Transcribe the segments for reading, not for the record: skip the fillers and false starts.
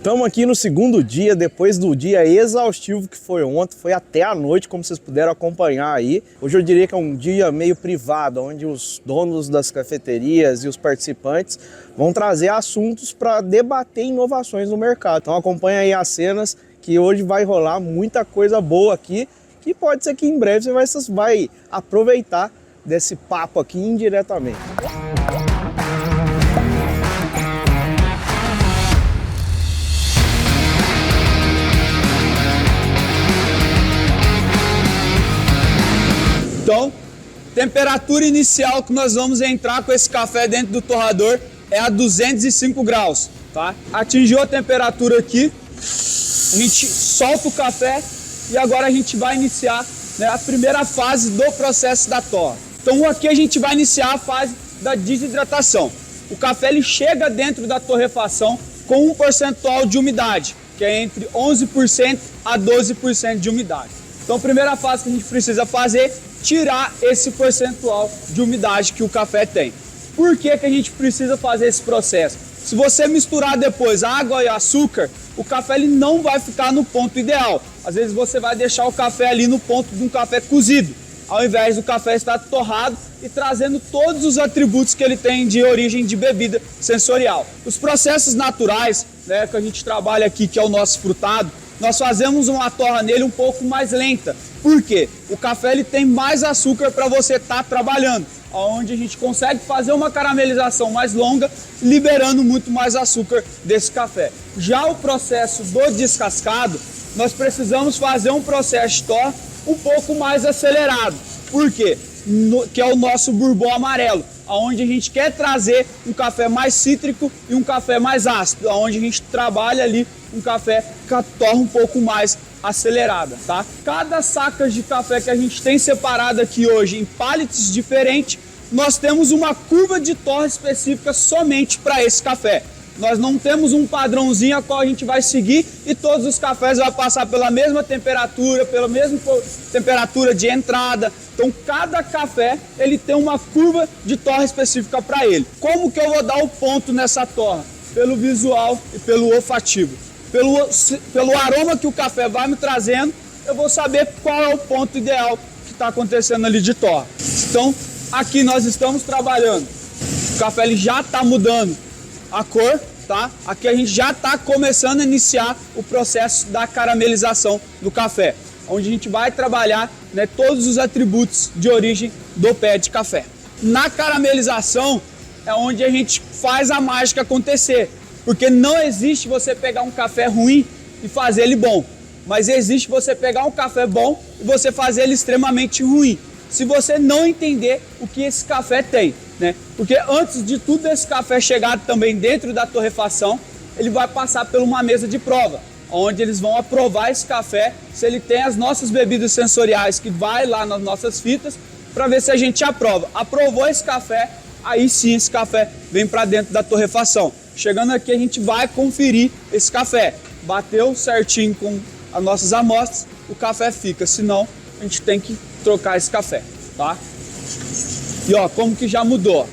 Estamos aqui no segundo dia, depois do dia exaustivo que foi ontem, foi até a noite, como vocês puderam acompanhar aí. Hoje eu diria que é um dia meio privado, onde os donos das cafeterias e os participantes vão trazer assuntos para debater inovações no mercado. Então acompanha aí as cenas, que hoje vai rolar muita coisa boa aqui, que pode ser que em breve você vai aproveitar desse papo aqui indiretamente. Então, temperatura inicial que nós vamos entrar com esse café dentro do torrador é a 205 graus, tá? Atingiu a temperatura aqui, a gente solta o café e agora a gente vai iniciar, né, a primeira fase do processo da torra. Então aqui a gente vai iniciar a fase da desidratação. O café ele chega dentro da torrefação com um percentual de umidade, que é entre 11% a 12% de umidade. Então a primeira fase que a gente precisa fazer tirar esse percentual de umidade que o café tem. Por que que a gente precisa fazer esse processo? Se você misturar depois água e açúcar, o café ele não vai ficar no ponto ideal. Às vezes você vai deixar o café ali no ponto de um café cozido, ao invés do café estar torrado e trazendo todos os atributos que ele tem de origem de bebida sensorial. Os processos naturais, né, que a gente trabalha aqui, que é o nosso frutado, nós fazemos uma torra nele um pouco mais lenta. Por quê? O café ele tem mais açúcar para você estar trabalhando, onde a gente consegue fazer uma caramelização mais longa, liberando muito mais açúcar desse café. Já o processo do descascado, nós precisamos fazer um processo de torra um pouco mais acelerado. Por quê? Que é o nosso bourbon amarelo, onde a gente quer trazer um café mais cítrico e um café mais ácido, onde a gente trabalha ali um café com a torra um pouco mais acelerada, tá? Cada saca de café que a gente tem separado aqui hoje em pallets diferentes, nós temos uma curva de torra específica somente para esse café. Nós não temos um padrãozinho a qual a gente vai seguir e todos os cafés vão passar pela mesma temperatura, pela mesma temperatura de entrada. Então cada café ele tem uma curva de torra específica para ele. Como que eu vou dar o ponto nessa torra? Pelo visual e pelo olfativo. Pelo aroma que o café vai me trazendo, eu vou saber qual é o ponto ideal que está acontecendo ali de torra. Então aqui nós estamos trabalhando, o café ele já está mudando a cor, tá? Aqui a gente já está começando a iniciar o processo da caramelização do café, onde a gente vai trabalhar, né, todos os atributos de origem do pé de café. Na caramelização é onde a gente faz a mágica acontecer, porque não existe você pegar um café ruim e fazer ele bom, mas existe você pegar um café bom e você fazer ele extremamente ruim, se você não entender o que esse café tem, né? Porque antes de tudo esse café chegar também dentro da torrefação, ele vai passar por uma mesa de prova, onde eles vão aprovar esse café, se ele tem as nossas bebidas sensoriais, que vai lá nas nossas fitas, para ver se a gente aprova. Aprovou esse café, aí sim esse café vem para dentro da torrefação. Chegando aqui a gente vai conferir esse café. Bateu certinho com as nossas amostras, o café fica, senão a gente tem que trocar esse café, tá? E ó, como que já mudou,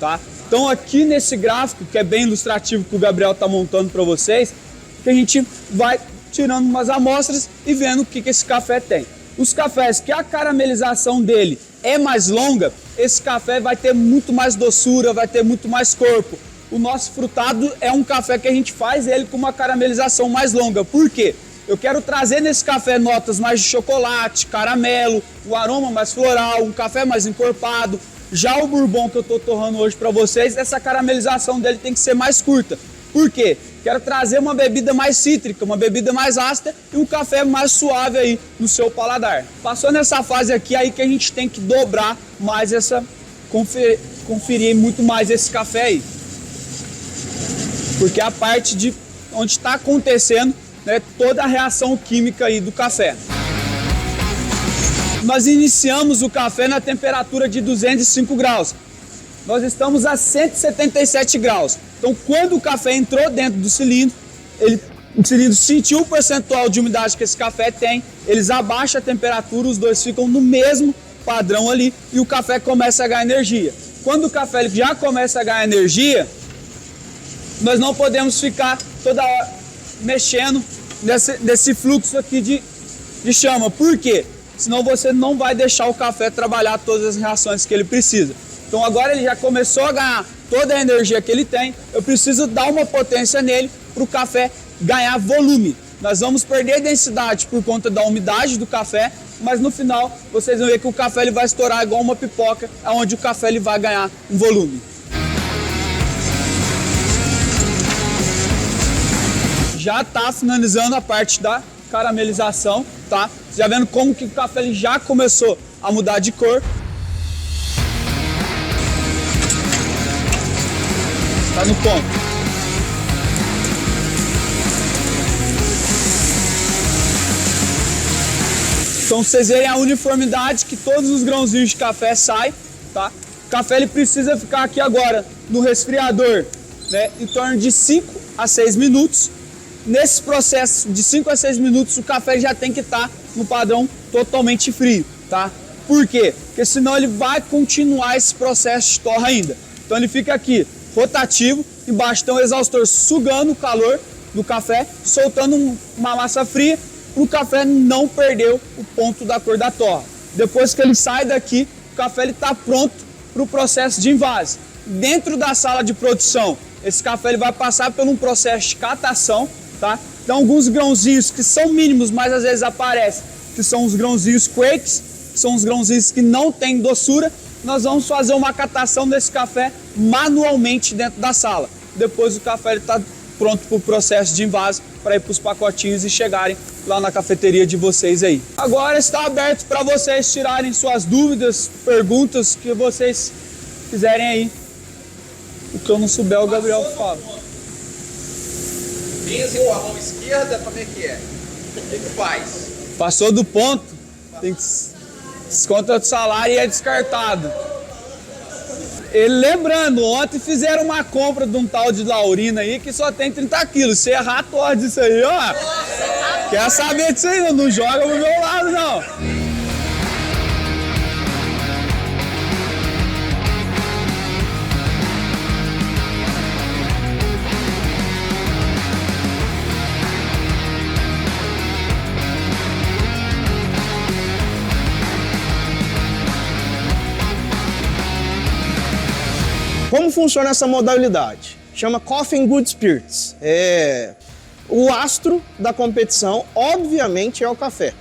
tá? Então aqui nesse gráfico, que é bem ilustrativo que o Gabriel tá montando para vocês, que a gente vai tirando umas amostras e vendo o que esse café tem. Os cafés que a caramelização dele é mais longa, esse café vai ter muito mais doçura, vai ter muito mais corpo. O nosso frutado é um café que a gente faz ele com uma caramelização mais longa. Por quê? Eu quero trazer nesse café notas mais de chocolate, caramelo, o aroma mais floral, um café mais encorpado. Já o bourbon que eu estou torrando hoje para vocês, essa caramelização dele tem que ser mais curta. Por quê? Quero trazer uma bebida mais cítrica, uma bebida mais ácida e um café mais suave aí no seu paladar. Passou nessa fase aqui aí que a gente tem que dobrar mais essa, conferir muito mais esse café aí. Porque é a parte de onde está acontecendo, né, toda a reação química aí do café. Nós iniciamos o café na temperatura de 205 graus. Nós estamos a 177 graus. Então, quando o café entrou dentro do cilindro, o cilindro sentiu o percentual de umidade que esse café tem, eles abaixam a temperatura, os dois ficam no mesmo padrão ali e o café começa a ganhar energia. Quando o café já começa a ganhar energia, nós não podemos ficar toda hora mexendo nesse fluxo aqui de chama. Por quê? Senão você não vai deixar o café trabalhar todas as reações que ele precisa. Então agora ele já começou a ganhar toda a energia que ele tem, eu preciso dar uma potência nele para o café ganhar volume. Nós vamos perder densidade por conta da umidade do café, mas no final vocês vão ver que o café ele vai estourar igual uma pipoca, onde o café ele vai ganhar um volume. Já está finalizando a parte da caramelização, tá? Já vendo como que o café ele já começou a mudar de cor. Tá no ponto. Então vocês verem a uniformidade que todos os grãozinhos de café saem, tá? O café ele precisa ficar aqui agora no resfriador, né, em torno de 5 a 6 minutos. Nesse processo de 5 a 6 minutos o café já tem que estar no padrão totalmente frio, tá? Por quê? Porque senão ele vai continuar esse processo de torra ainda. Então ele fica aqui rotativo, embaixo tem um exaustor sugando o calor do café, soltando uma massa fria, para o café não perder o ponto da cor da torra. Depois que ele sai daqui, o café está pronto para o processo de invase. Dentro da sala de produção, esse café ele vai passar por um processo de catação, tá? Então alguns grãozinhos que são mínimos, mas às vezes aparecem, que são os grãozinhos quakes, que são os grãozinhos que não têm doçura. Nós vamos fazer uma catação desse café manualmente dentro da sala. Depois o café está pronto para o processo de invase, para ir para os pacotinhos e chegarem lá na cafeteria de vocês aí. Agora está aberto para vocês tirarem suas dúvidas, perguntas que vocês quiserem aí. O que eu não souber, o Gabriel fala. Benze ou a mão esquerda, como é que é? O que faz? Passou do ponto, tem que desconta do salário e é descartado. Ele, lembrando, ontem fizeram uma compra de um tal de Laurina aí que só tem 30 quilos. Se errar, torce isso aí, ó. Quer saber disso aí? Não joga pro meu lado, não. Como funciona essa modalidade? Chama Coffee and Good Spirits. O astro da competição, obviamente, é o café.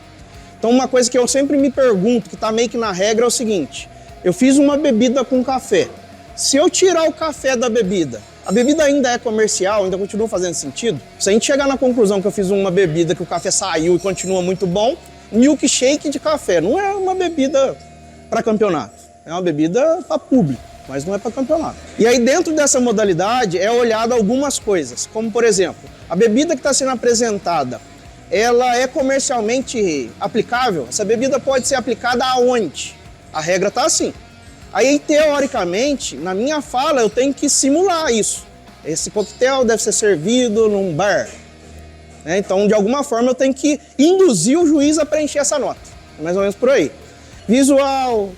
Então uma coisa que eu sempre me pergunto, que está meio que na regra, é o seguinte: eu fiz uma bebida com café. Se eu tirar o café da bebida, a bebida ainda é comercial, ainda continua fazendo sentido? Se a gente chegar na conclusão que eu fiz uma bebida que o café saiu e continua muito bom, milkshake de café não é uma bebida para campeonato, é uma bebida para público, mas não é para campeonato. E aí dentro dessa modalidade é olhado algumas coisas, como por exemplo, a bebida que está sendo apresentada, ela é comercialmente aplicável? Essa bebida pode ser aplicada aonde? A regra está assim. Aí teoricamente, na minha fala, eu tenho que simular isso. Esse coquetel deve ser servido num bar. Então, de alguma forma, eu tenho que induzir o juiz a preencher essa nota. Mais ou menos por aí. Visual,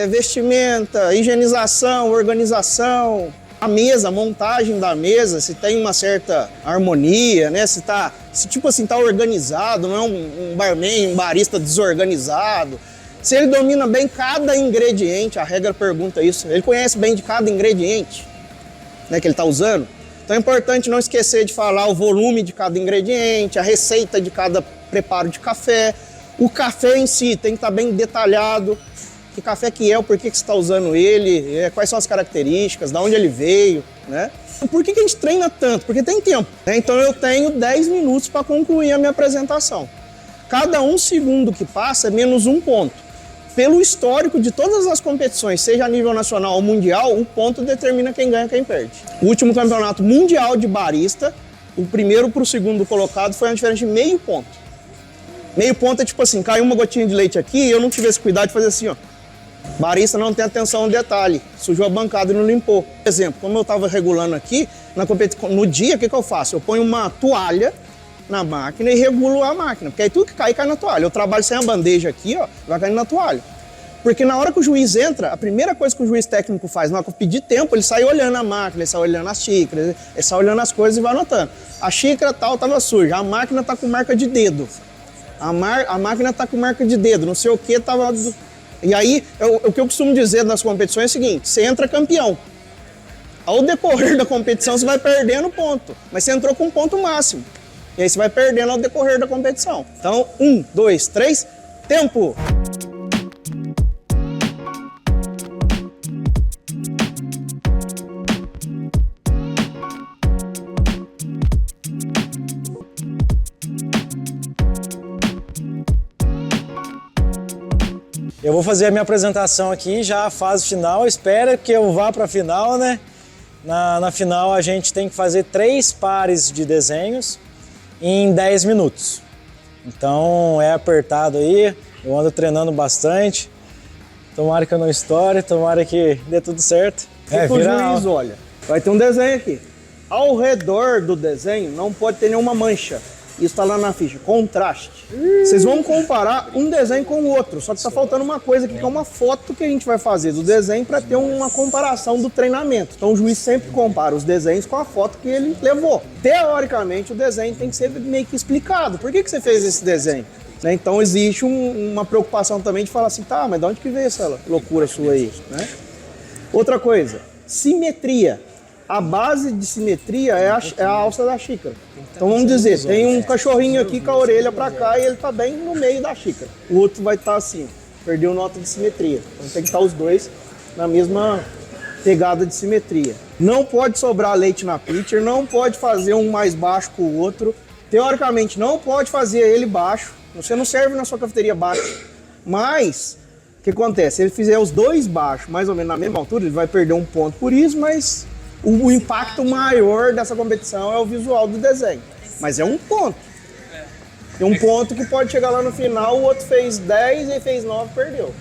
vestimenta, higienização, organização, a mesa, a montagem da mesa, se tem uma certa harmonia, né? Se tipo assim, tá organizado, não é um barman, um barista desorganizado. Se ele domina bem cada ingrediente, a regra pergunta isso, ele conhece bem de cada ingrediente, né, que ele está usando. Então é importante não esquecer de falar o volume de cada ingrediente, a receita de cada preparo de café. O café em si tem que estar bem detalhado. Que café que é, o porquê que você está usando ele, quais são as características, de onde ele veio, né? Por que a gente treina tanto? Porque tem tempo, né? Então eu tenho 10 minutos para concluir a minha apresentação. Cada 1 segundo que passa é menos 1 ponto. Pelo histórico de todas as competições, seja a nível nacional ou mundial, o ponto determina quem ganha e quem perde. O último campeonato mundial de barista, o primeiro para o segundo colocado foi uma diferença de meio ponto. Meio ponto é tipo assim, caiu uma gotinha de leite aqui e eu não tivesse cuidado de fazer assim, ó. Barista não tem atenção no detalhe, sujou a bancada e não limpou. Por exemplo, como eu estava regulando aqui, no dia, o que eu faço? Eu ponho uma toalha na máquina e regulo a máquina, porque aí tudo que cai, cai na toalha. Eu trabalho sem a bandeja aqui, ó, vai caindo na toalha. Porque na hora que o juiz entra, a primeira coisa que o juiz técnico faz, na hora que eu pedir tempo, ele sai olhando a máquina, ele sai olhando as xícaras, ele sai olhando as coisas e vai anotando. A xícara tal tava suja, a máquina tá com marca de dedo. A máquina tá com marca de dedo, não sei o que tava... E aí, o que eu costumo dizer nas competições é o seguinte, você entra campeão. Ao decorrer da competição, você vai perdendo ponto, mas você entrou com um ponto máximo. E aí você vai perdendo ao decorrer da competição. Então, 1, 2, 3, tempo! Eu vou fazer a minha apresentação aqui, já a fase final. Espero que eu vá para a final, né? Na final a gente tem que fazer 3 pares de desenhos em 10 minutos. Então é apertado aí, eu ando treinando bastante. Tomara que eu não estoure, tomara que dê tudo certo. O juiz, olha, vai ter um desenho aqui. Ao redor do desenho não pode ter nenhuma mancha. Isso tá lá na ficha, contraste. Vocês vão comparar um desenho com o outro, só que tá faltando uma coisa aqui, que é uma foto que a gente vai fazer do desenho para ter uma comparação do treinamento. Então o juiz sempre compara os desenhos com a foto que ele levou. Teoricamente, o desenho tem que ser meio que explicado. Por que você fez esse desenho? Né? Então existe uma preocupação também de falar assim, tá, mas de onde que veio essa loucura sua aí? Né? Outra coisa, simetria. A base de simetria é a alça da xícara. Então vamos dizer, tem um cachorrinho aqui com a orelha para cá e ele tá bem no meio da xícara. O outro vai estar assim, perdeu nota de simetria. Então tem que estar os dois na mesma pegada de simetria. Não pode sobrar leite na pitcher, não pode fazer um mais baixo que o outro. Teoricamente não pode fazer ele baixo. Você não serve na sua cafeteria baixo. Mas o que acontece? Se ele fizer os dois baixos, mais ou menos na mesma altura, ele vai perder um ponto por isso, mas o impacto maior dessa competição é o visual do desenho. Mas é um ponto. É um ponto que pode chegar lá no final, o outro fez 10 e fez 9 perdeu.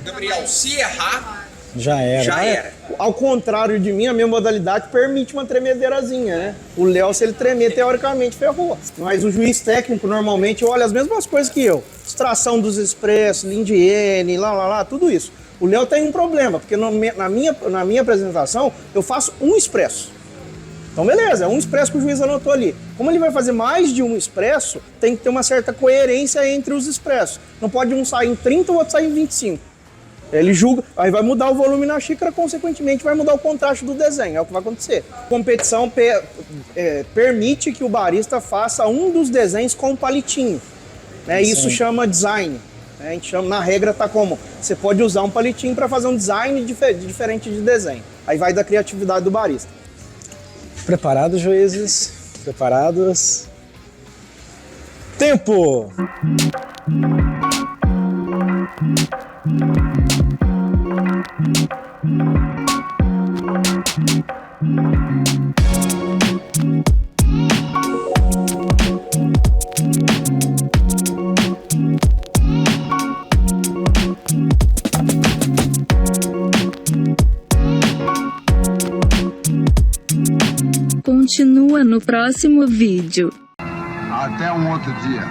Gabriel, se errar, já era. já era. Ao contrário de mim, a minha modalidade permite uma tremedeirazinha, né? O Léo, se ele tremer, teoricamente ferrou. Mas o juiz técnico normalmente olha as mesmas coisas que eu. Extração dos expressos, linha de N, tudo isso. O Léo tem um problema, porque na minha apresentação eu faço um expresso. Então beleza, é um expresso que o juiz anotou ali. Como ele vai fazer mais de um expresso, tem que ter uma certa coerência entre os expressos. Não pode um sair em 30 e o outro sair em 25. Ele julga, aí vai mudar o volume na xícara, consequentemente vai mudar o contraste do desenho, é o que vai acontecer. A competição permite que o barista faça um dos desenhos com um palitinho. Né? Isso chama design. A gente chama, na regra tá como? Você pode usar um palitinho para fazer um design diferente de desenho. Aí vai da criatividade do barista. Preparados, juízes? Preparados? Tempo! Continua no próximo vídeo. Até um outro dia.